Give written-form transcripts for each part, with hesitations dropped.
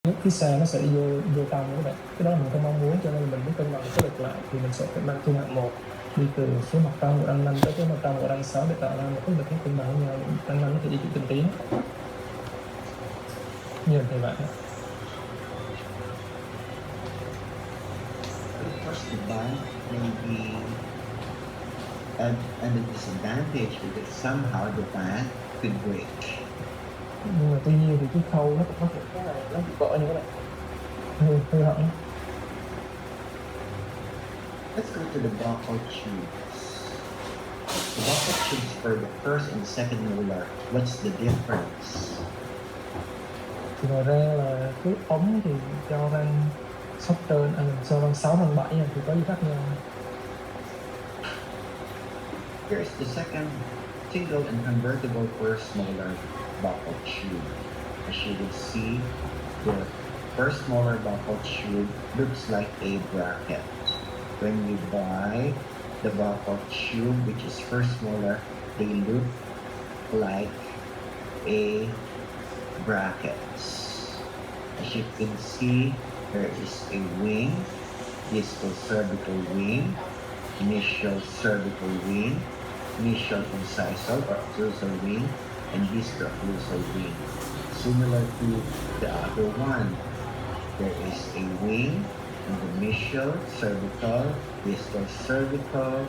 phía xa nó sẽ vô tăng các bạn, cái đó là mình không mong muốn, cho nên mình muốn cân bằng cái lực lại thì mình sẽ phải mang thu hạng 1 đi từ số mặt tăng của đăng 5 tới cái mặt tăng của đăng 6 để tạo ra một cái lực nó cân bằng với nhau. Đăng 5 nó thì di chuyển từng tí như thầy bạn. Of course, the bond may be at a disadvantage because somehow the band could break. Nhưng mà tuy nhiên thì cái khâu nó cũng có thể cái này nó bị vỡ như các bạn, hư hỏng. Let's go to the buccal tubes. The buccal tubes for the first and second molar, what's the difference? Thì ngoài ra là cái ống thì cho răng sóc trên, cho răng 6, răng 7 thì có gì khác nhau. Here's the second single and convertible first molar buccal tube. As you can see, the first molar buccal tube looks like a bracket. When you buy the buccal tube, which is first molar, they look like a brackets. As you can see, there is a wing, distal cervical wing, initial cervical wing, initial incisal or occlusal wing, and distal occlusal wing. Similar to the other one, there is a wing in the medial cervical, distal cervical,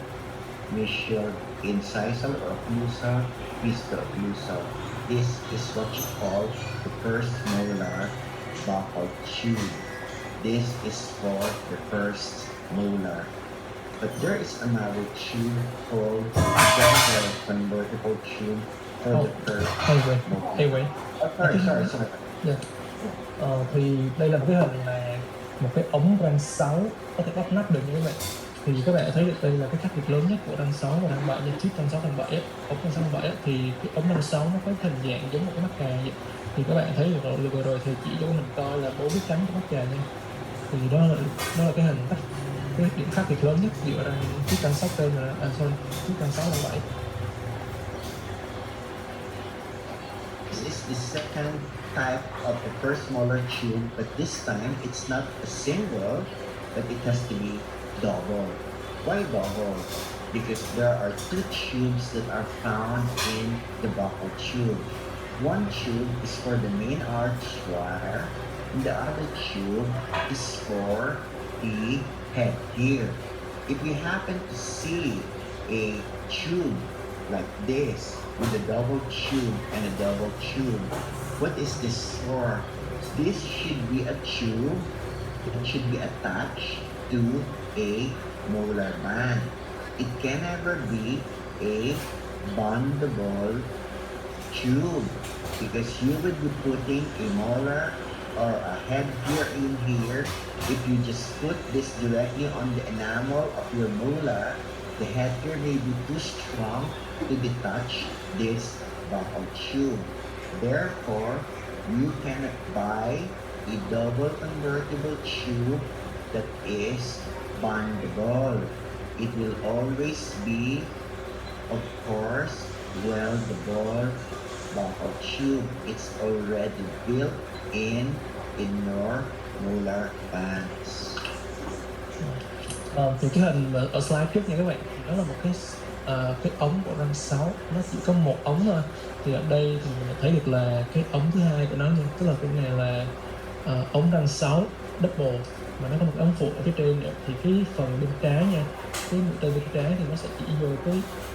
medial incisal or occlusal, distal occlusal. This is what you call the first molar buccal tube. This is for the first molar. But there is another tube called the convertible tube for the third molar. Anyway. Sorry. Yeah. Thì đây là một cái hình là một cái ống răng 6 có thể bóp nắp được như các bạn. Thì các bạn thấy được đây là cái khác biệt lớn nhất của răng 6 và răng 7 nha. Trước răng 6 răng 7 ống răng 6 răng 7 thì cái ống răng 6 nó có hình dạng giống một cái mắt cà vậy. Thì các bạn thấy được vừa rồi thì chỉ cho mình coi là 4 cái cánh của mắt cà nha. Thì đó là cái hình cái điểm khác biệt lớn nhất giữa răng trước răng 6 trên và trước răng 6 răng 7. This is the second type of the first molar tube, but this time it's not a single, but it has to be double. Why double? Because there are two tubes that are found in the buccal tube. One tube is for the main arch wire, and the other tube is for the head gear. If you happen to see a tube like this with a double tube and a double tube, what is this for? This should be a tube that should be attached to a molar band. It can never be a bondable tube because you would be putting a molar or a headgear in here. If you just put this directly on the enamel of your molar, the headgear may be too strong to detach this buccal tube. Therefore, you cannot buy a double convertible tube that is bondable. It will always be, of course, weldable buccal tube. It's already built in your molar bands. Thì cái hình ở slide trước nha các bạn, đó là một cái ống của răng 6, nó chỉ có một ống thôi. Thì ở đây thì mình thấy được là cái ống thứ hai của nó nha, tức là cái này là ống răng 6 double mà nó có một ống phụ ở phía trên nữa. Thì cái phần bên trái nha, cái mũi tên bên trái thì nó sẽ chỉ vô cái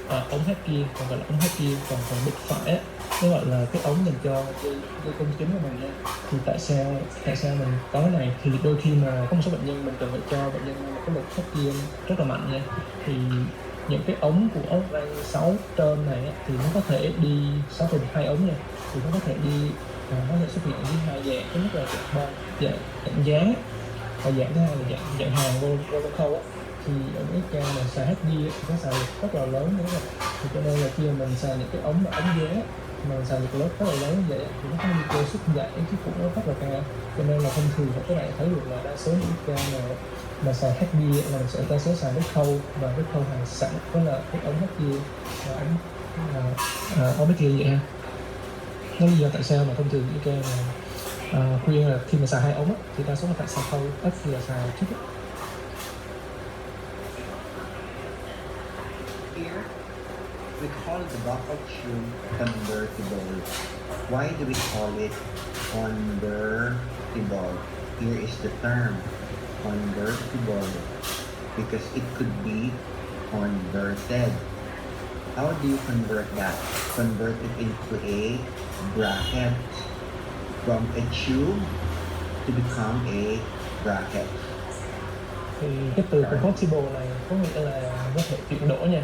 ống headgear, còn gọi là ống headgear. Còn phần bên phải á, nó gọi là cái ống dành cho dây cung chính của mình nha. Thì tại sao mình có cái này? Thì đôi khi mà có một số bệnh nhân mình cần phải cho bệnh nhân một cái lực headgear rất là mạnh nha. Thì những cái ống của ống răng 6 trên này á, thì nó có thể đi 6 từ 2 ống nha. Thì nó có thể đi nó sẽ xuất hiện với hai dạng. Thứ nhất là dạng dáng, và dạng thứ hai là dạng hàng vô trong khâu á. Thì ở cái ca mình xài headgear thì nó xài lực rất là lớn nữa rồi. Thì cho nên là khi mà mình xài những cái ống dáng mà mình xài lực lớn rất là lớn như vậy thì nó có nguy cơ xuất giải cái phụ nó rất là cao. Cho nên là thông thường các bạn thấy được là đa số những ca mà xài headgear là mình sẽ đa số xài cái khâu và cái khâu hàng sẵn, đó là cái ống headgear và ống headgear vậy ha. Nó lý do tại sao mà thông thường những ca mà Khuyên là khi mà xài hai ống á, thì đa số là phải xài khâu ít khi là xài trước á. Here, we call the buckle tube convertible. Why do we call it convertible? Here is the term convertible because it could be converted. How do you convert that? Convert it into a bracket from a tube to become a bracket. Thì cái từ convertible này có nghĩa là có thể chuyển đổi nha,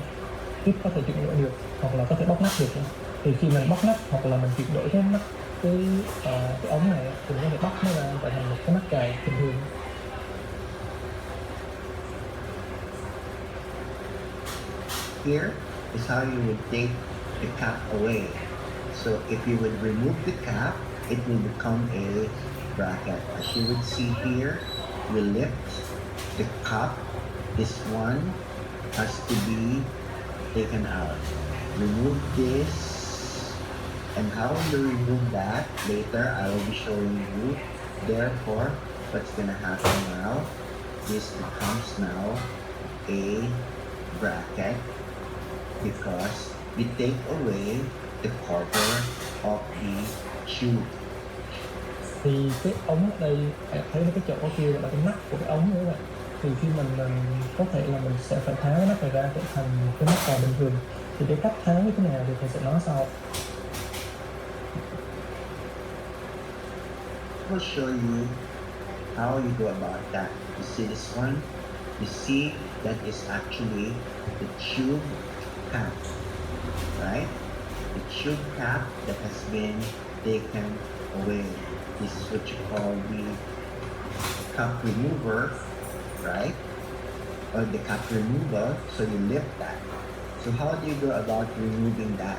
tiếp có thể chuyển đổi được hoặc là có thể bóc nắp được nha. Thì khi mình bóc nắp hoặc là mình chuyển đổi cái nắp cái ống này á, thì mình có thể bóc nó ra và thành một cái nắp cài bình thường. Here is how you would take the cap away. So if you would remove the cap, it will become a bracket. As you would see here, we lift the cup. This one has to be taken out. Remove this. And how you remove that, later I will be showing you. Therefore, what's gonna happen now, this becomes now a bracket because we take away the cover of the tube. Thì cái ống ở đây bạn thấy cái chỗ kia gọi là cái nắp của cái ống nữa vậy. Thì khi mình có thể là mình sẽ phải tháo cái nắp này ra để thành một cái nắp cài bình thường. Thì cái cách tháo như thế nào thì thầy sẽ nói sau. I will show you how you go about that. You see this one? You see that is actually the tube cap, right? The tube cap that has been taken away. This is what you call the cap remover, right? Or the cap removal, so you lift that. So how do you go about removing that?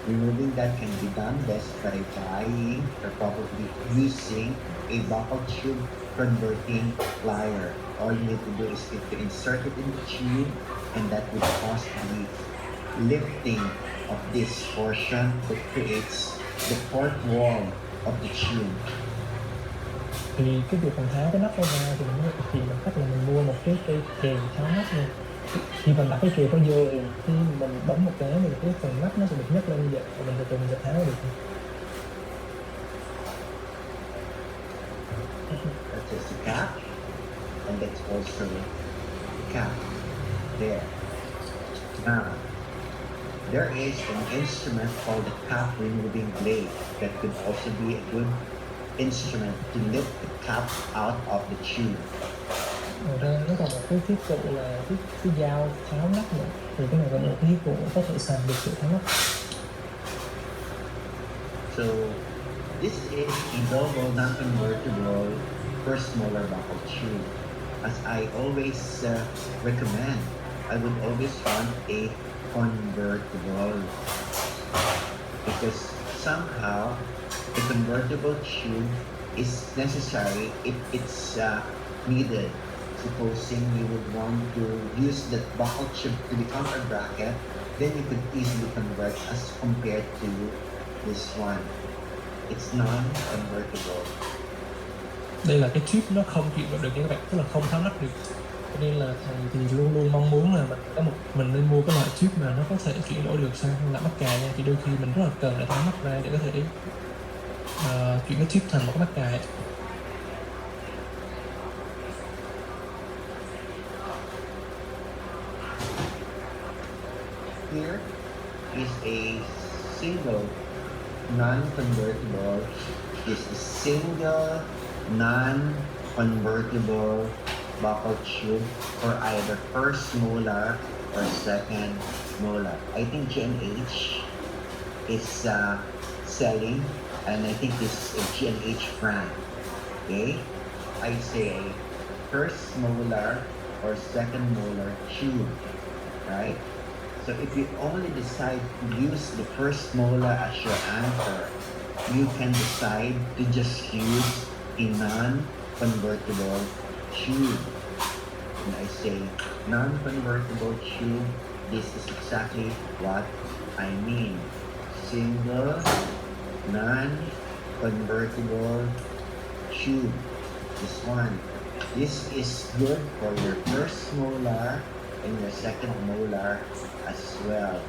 Removing that can be done best by buying or probably using a buckle tube converting plier. All you need to do is to insert it in the tube, and that would cause the lifting of this portion that creates the fourth wall of the tube. Thì cái việc mình tháo cái nắp ra thì mình có thể thực hiện bằng cách là mình mua một cái cây kềm tháo nắp nha. Khi mình đặt cái kềm có vô thì khi mình bấm một cái thì cái phần nắp nó sẽ được nhấc lên như vậy và mình từ từ mình sẽ tháo ra được. That's just the cap, and that's also the cap. There. Now, there is an instrument called the cap removing blade that could also be a good instrument to lift the cap out of the tube. Ngoài ra nó còn một cái thiết cụ là cái dao tháo nắp nữa. Thì cái này là một cái thiết cụ có thể xài được sự tháo nắp. So this is a double non-convertible first molar buckle tube. As I always recommend, I would always want a convertible because somehow the convertible tube is necessary if it's needed. Supposing you would want to use the buckle tube to become a bracket, then you could easily convert as compared to this one. It's non-convertible. Đây là cái tube nó không chuyển đổi được nha các bạn, tức là không tháo nắp được. Cho nên là thầy thì luôn luôn mong muốn là mình nên mua cái loại tube mà nó có thể chuyển đổi được sang là mắc cài nha. Thì đôi khi mình rất là cần để tháo nắp ra để có thể chuyển cái tube thành một cái mắc cài. Here is a single non-convertible. Is a single non-convertible buckle tube for either first molar or second molar. I think G&H is selling, and I think this is a G&H brand. Okay, I say first molar or second molar tube, right? So if you only decide to use the first molar as your anchor, you can decide to just use a non-convertible tube. And I say non-convertible tube, this is exactly what I mean. Single, convertible tube. This one. This is good for your first molar and your second molar as well.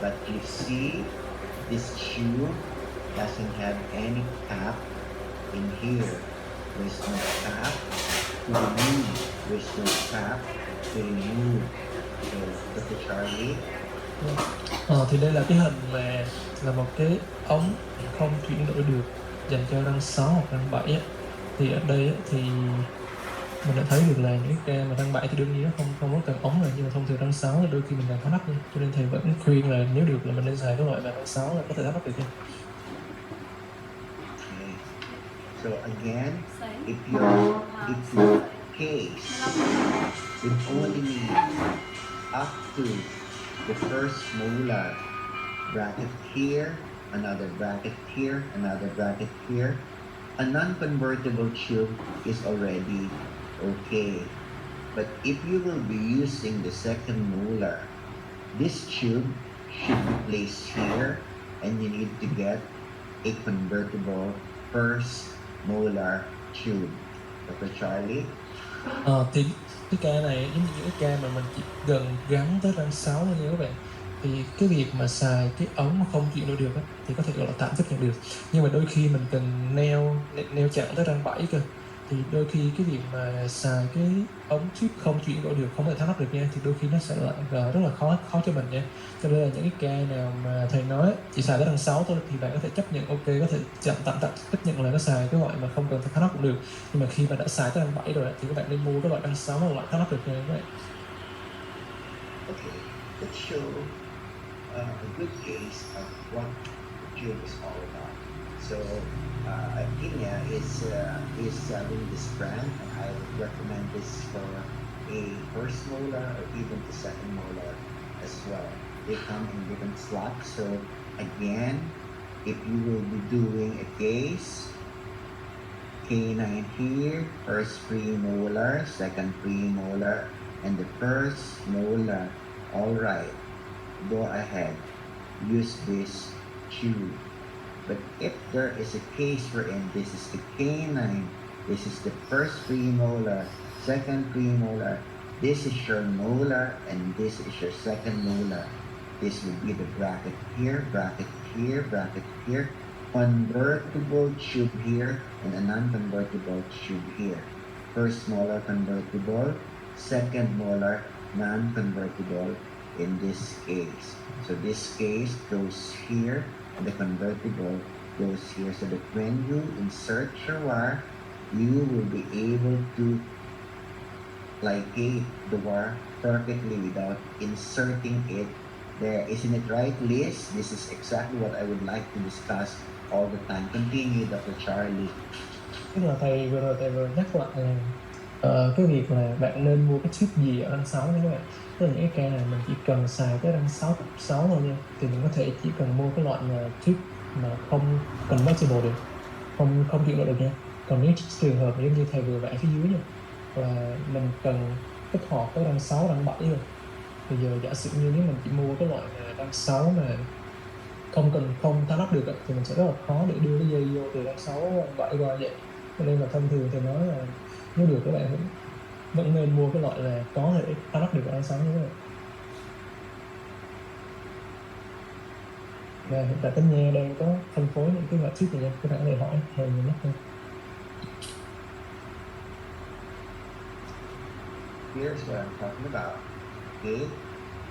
But you see, this tube doesn't have any cap in here. There's no cap to remove. There's no cap to remove. So, Dr. Charlie, Thì đây là cái hình mà là một cái ống không chuyển đổi được dành cho răng 6 hoặc răng 7 á. Thì ở đây á, thì mình đã thấy được là những cái ca mà răng 7 thì đương nhiên nó không có cần ống rồi, nhưng mà thông thường răng 6 là đôi khi mình cần tháo nắp nha. Cho nên thầy vẫn khuyên là nếu được là mình nên xài cái loại mà răng 6 là có thể tháo nắp được nha. okay. So again, if your case will only need up to the first molar bracket here, another bracket here, another bracket here, a non-convertible tube is already okay. But if you will be using the second molar, this tube should be placed here, and you need to get a convertible first molar tube. Dr. Charlie? Thì cái ca này giống như những cái ca mà mình chỉ gần gắn tới răng 6 thôi nha các bạn. Thì cái việc mà xài cái ống mà không chuyển đổi được á, thì có thể gọi là tạm chấp nhận được. Nhưng mà đôi khi mình cần neo chặn tới răng 7 cơ. Thì đôi khi cái việc mà xài cái ống chip không chuyển đổi được, không thể tháo nắp được nha, thì đôi khi nó sẽ là rất là khó cho mình nha. Cho nên là những cái ca nào mà thầy nói chỉ xài tới răng 6 thôi thì bạn có thể chấp nhận, ok, có thể tạm chấp nhận là nó xài cái loại mà không cần tháo nắp cũng được. Nhưng mà khi mà đã xài tới răng 7 rồi thì các bạn nên mua cái loại răng 6 hoặc loại tháo nắp được nha các bạn. Okay, let's show a good case of what the tube is all about. So, Kenya is selling this brand, and I would recommend this for a first molar or even the second molar as well. They come in different slots. So, again, if you will be doing a case, K9 here, first premolar, second premolar, and the first molar. All right, go ahead, use this tube. But if there is a case wherein this is the canine, this is the first premolar, second premolar, this is your molar, and this is your second molar. This will be the bracket here, bracket here, bracket here, convertible tube here, and a non-convertible tube here. First molar convertible, second molar non-convertible in this case. So this case goes here, and the convertible goes here, so that when you insert your wire, you will be able to ligate the wire perfectly without inserting it there. Isn't it right, Liz? This is exactly what I would like to discuss all the time. Continue, Dr. Charlie. Tức là thầy vừa nhắc lại là cái việc là bạn nên mua cái chip gì ở răng 6 nha các bạn. Tức là những cái ca này mình chỉ cần xài cái răng 6 thôi nha, thì mình có thể chỉ cần mua cái loại mà chip mà không convertible được, không chuyển đổi được nha. Còn nếu trường hợp giống như thầy vừa vẽ phía dưới nha, là mình cần kích hoạt cái răng 6, răng 7 rồi, thì giờ giả sử như nếu mình chỉ mua cái loại mà răng 6 mà không tháo nắp được thì mình sẽ rất là khó để đưa cái dây vô từ răng 6 răng 7 qua vậy. Cho nên là thông thường thầy nói là nếu được các bạn vẫn nên mua cái loại là có thể tháo nắp được răng 6 như thế này. Và hiện tại Tính Nha đang có phân phối những cái loại chip này nha, các bạn có thể hỏi thầy nhiều nhất hơn. Here's what I'm talking about. Okay,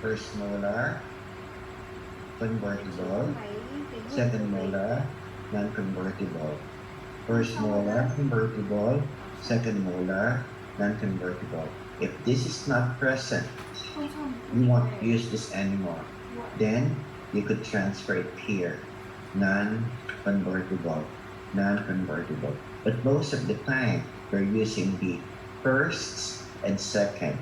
first molar, convertible, second molar, non-convertible. First molar, convertible, second molar, non-convertible. If this is not present, you won't use this anymore. Then you could transfer it here, non-convertible, non-convertible. But most of the time, we're using the first and second,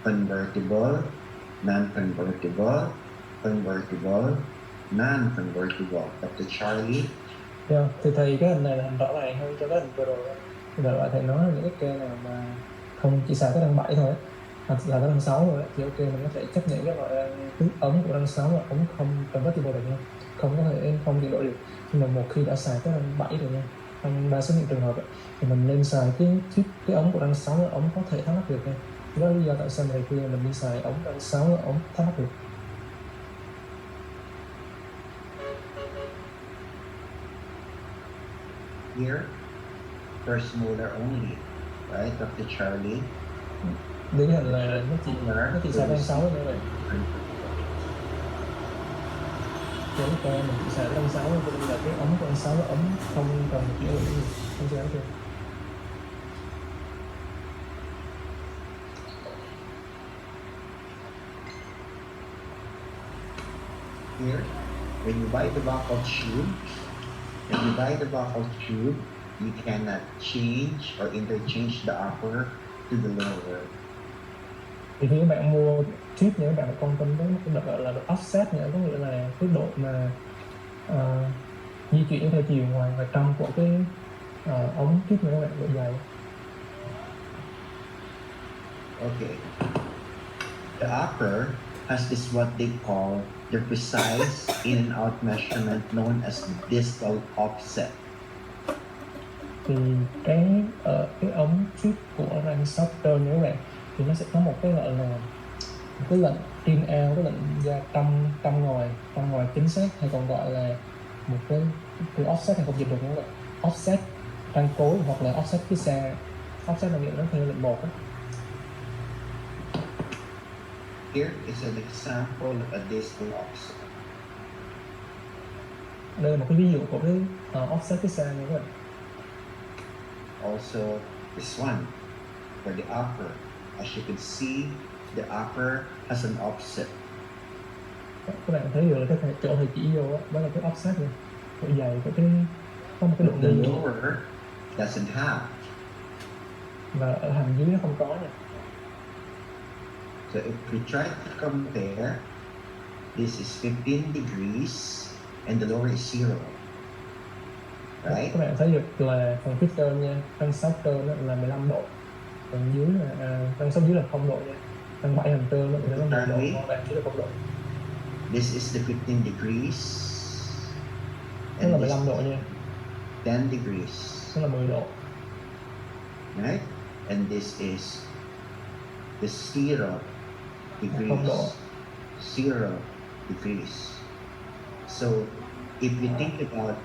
convertible, non-convertible, convertible, non-convertible. Dr. Charlie? Yeah, thì thầy cái hình này là hình rõ ràng hơn cho cái hình vừa rồi. Thì đại loại thầy nói là những cái ca nào mà không chỉ xài cái răng 7 thôi, là cái răng 6 rồi đấy, thì ok mình có thể chấp nhận cái gọi là cái ống của răng 6 là ống không convertible được nha, không có thể không chuyển đổi được. Nhưng mà một khi đã xài tới răng 7 rồi nha, trong đa số những trường hợp ấy, thì mình nên xài cái ống của răng 6 là ống có thể thoát nước được nha. Đó là lý do tại sao mình khuyên mình đi xài ống răng 6 là ống thoát nước được. Here, first molar only, right? Dr. Charlie. Điển hình là nó chỉ xài răng 6 thôi các bạn. Cho lúc mình chỉ xài răng 6 cho nên là cái ống của răng 6 là ống không cần chuyển đổi gì, không sao hết trơn. Here, when you buy the vocal tube, you cannot change or interchange the upper to the lower. Thì khi các bạn mua chip thì các bạn phải quan tâm đến cái độ gọi là độ offset nữa, có nghĩa là cái độ mà di chuyển theo chiều ngoài trong của cái ống chip này các bạn, độ dày. Okay. The upper has this what they call the precise in and out measurement known as the distal offset. Thì cái ống chip của răng Shorter như các bạn thì nó sẽ có một cái gọi là một cái lệnh in out, cái lệnh ra trong ngoài chính xác, hay còn gọi là một cái offset hay không dịch được các bạn, offset răng cối hoặc là offset phía xa. Offset là nghĩa nó theo lệnh 1 đó. Here is an example of a distal offset. Đây là một cái ví dụ của cái offset phía xa nha các bạn. Also, this one for the upper. As you can see, the upper has an offset. Các bạn thấy được là cái chỗ thầy chỉ vô đó là cái offset này, độ dày của cái có một cái độ The lệch. lower doesn't have. Và ở hàm dưới nó không có nha. So if we try to compare, this is 15 degrees and the lower is 0. Right? Các bạn thấy được là phần filter nha, răng Shorter nó là 15 độ, phần dưới là răng sống dưới là 0 độ nha, răng 7 hàm trơn nó là 1 độ, còn bạn dưới là 0 độ. This is the 15 degrees. Nó là 15 độ nha. 10 degrees. Nó là 10 độ. Right? And this is the 0 degrees. 0 độ. 0 degrees. So if you think about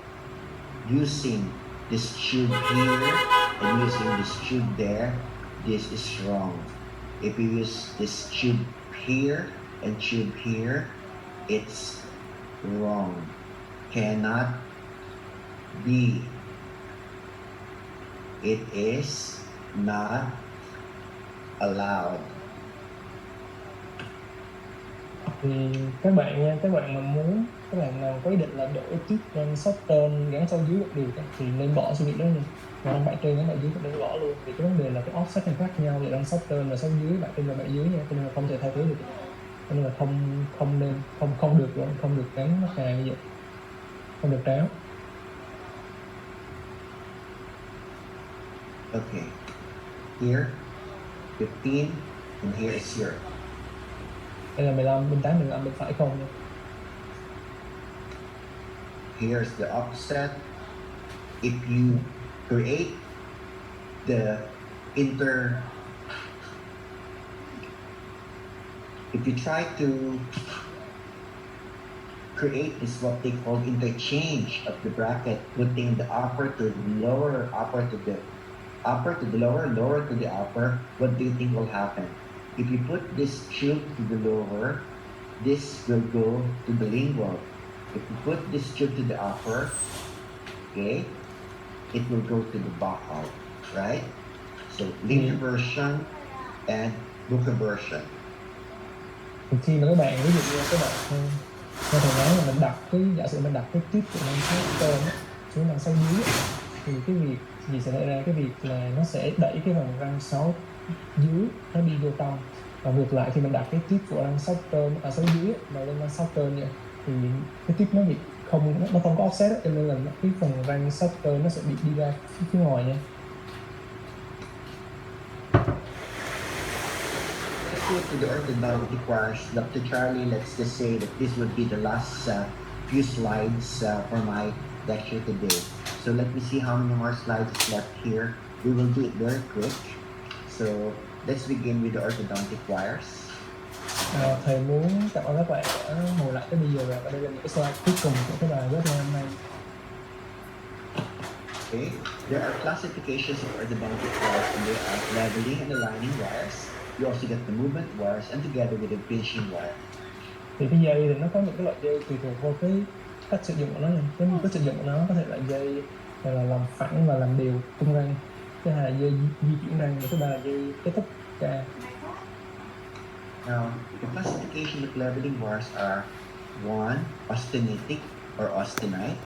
using this tube here and using this tube there, this is wrong. If you use this tube here and tube here, it's wrong. Cannot be. It is not allowed. Thì các bạn mà muốn, các bạn nào có ý định là đổi tiếp răng Shorter gắn sâu dưới được thì nên bỏ suy nghĩ đó nha. Và răng 7 trên gắn 7 dưới cũng nên bỏ luôn, vì cái vấn đề là cái offset này khác nhau, thì răng Shorter là sâu dưới, 7 trên là 7 dưới nha, cho nên là không thể thay thế được, cho nên là không được gắn nó càng như vậy, không được tráo. Okay. Here, 15 and here is 0. Đây là 15, bên trái 15, bên phải không nha. Here's the offset. If you create the if you try to create is what they call interchange of the bracket, putting the upper to the lower, upper to the lower, lower to the upper, what do you think will happen? If you put this tube to the lower, this will go to the lingual. If you put this tube to the upper, okay, it will go to the vocal, right? So linear version and book version. Thì khi mà các bạn, ví dụ như các bạn theo thầy nói là mình đặt giả sử mình đặt cái tiếp của răng Shorter xuống răng sâu dưới, thì cái việc gì sẽ xảy ra, cái việc là nó sẽ đẩy cái phần răng sâu dưới nó đi vô trong, và ngược lại khi mình đặt cái tiếp của răng Shorter ở sâu dưới vào lên răng Shorter nha, thì cái tiếp nó bị nó không có offset đó, cho nên là cái phần răng Shorter nó sẽ bị đi ra phía ngoài nha. go to the orthodontic wires. Dr. Charlie, let's just say that this would be the last few slides for my lecture today. So let me see how many more slides is left here. We will do it very quick. So let's begin with the orthodontic wires. Thầy muốn cảm ơn các bạn đã ngồi lại tới bây giờ và đây là những cái slide cuối cùng của cái bài web ngày hôm nay. Okay, there are classifications of orthodontic wires, and they are leveling and aligning wires. You also get the movement wires and together with the pinching wire. Thì cái dây thì nó có những cái loại dây tùy thuộc vào cái cách sử dụng của nó. Cái cách sử dụng của nó có thể là dây là làm phẳng và làm đều tung răng, thứ hai là dây di chuyển răng, và thứ ba là dây kết thúc ca. Now, the classification of leveling wires are 1. Austenitic or austenite,